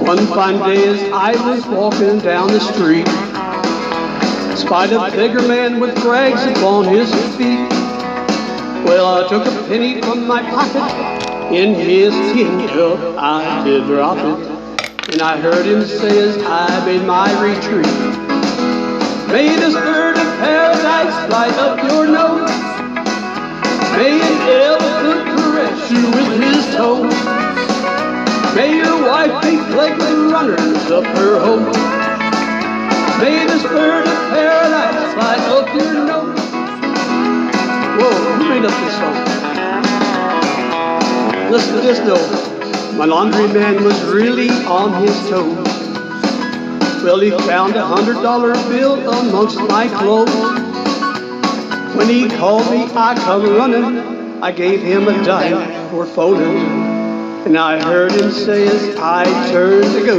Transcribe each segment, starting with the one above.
One fine day as I was walking down the street, spied a beggar man with rags upon his feet. Well, I took a penny from my pocket, in his tin cup I did drop it, and I heard him say as I made my retreat, may this bird of paradise fly up your nose, may an elephant caress you with his toes, may your wife be plagued with runners up her hose, may this bird of paradise fly up your nose. Whoa, who made up this song? Listen to this though. My laundry man was really on his toes. Well, he found $100 bill amongst my clothes. When he called me, I come running. I gave him a dime for photos, and I heard him say as I turned to go,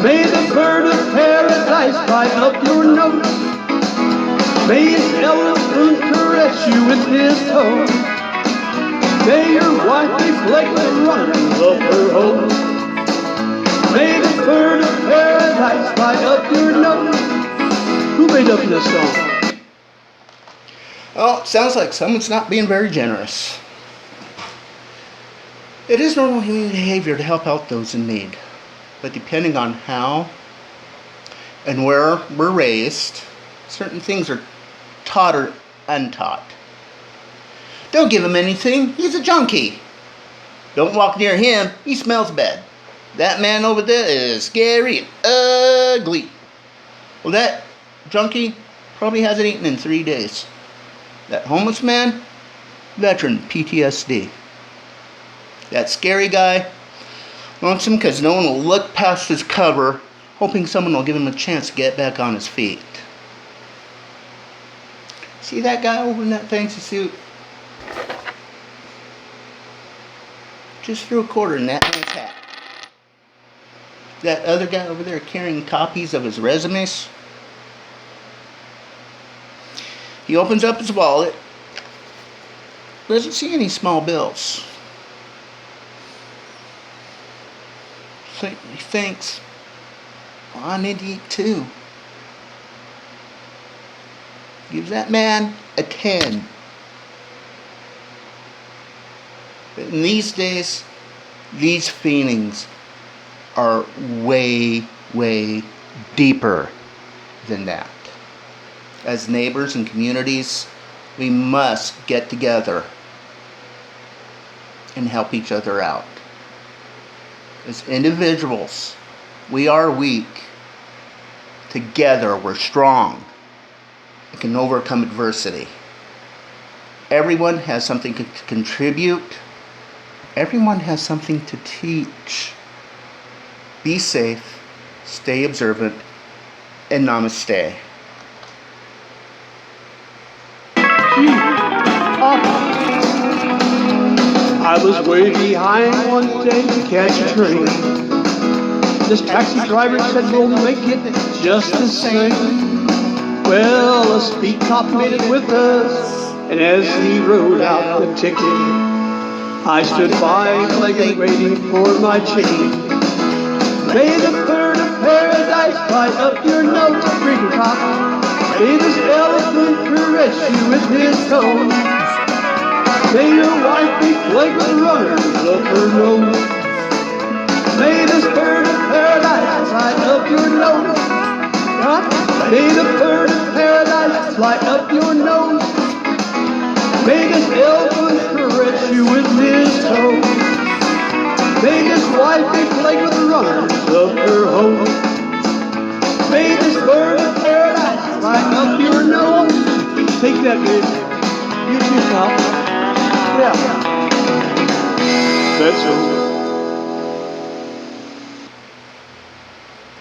may the bird of paradise fly up your nose, may an elephant caress you with his toes, may your wife be plagued with runners up her hose, may the bird of paradise fly up your nose. Who made up this song? Oh, sounds like someone's not being very generous. It is normal human behavior to help out those in need, but depending on how and where we're raised, certain things are taught or untaught. Don't give him anything, he's a junkie. Don't walk near him, he smells bad. That man over there is scary and ugly. Well, that junkie probably hasn't eaten in 3 days. That homeless man, veteran PTSD. That scary guy, lonesome because no one will look past his cover, hoping someone will give him a chance to get back on his feet. See that guy over in that fancy suit? Just threw a quarter in that man's hat. That other guy over there carrying copies of his resumes. He opens up his wallet, doesn't see any small bills. He thinks, well, I need to eat too. Gives that man a 10. But in these days, these feelings are way, way deeper than that. As neighbors and communities, we must get together and help each other out. As individuals, we are weak. Together, we're strong and can overcome adversity. Everyone has something to contribute. Everyone has something to teach. Be safe, stay observant, and namaste. I was way behind one day to catch a train. This taxi driver said we'll make it just the same. Well, a speed cop made it with us, and as he wrote out the ticket, I stood five-legged waiting for my change. May the bird of paradise fly up your nose, freaking cop. May this elephant caress you with his toes. May your wife be plagued with runners up her nose. May this bird of paradise fly up your nose. May the bird of paradise fly up your nose. May this elephant caress you with his toes. May this wife be plagued with runners up her hose. May this bird of paradise fly up your nose. Take that, baby. You yourself. Yeah. That's it.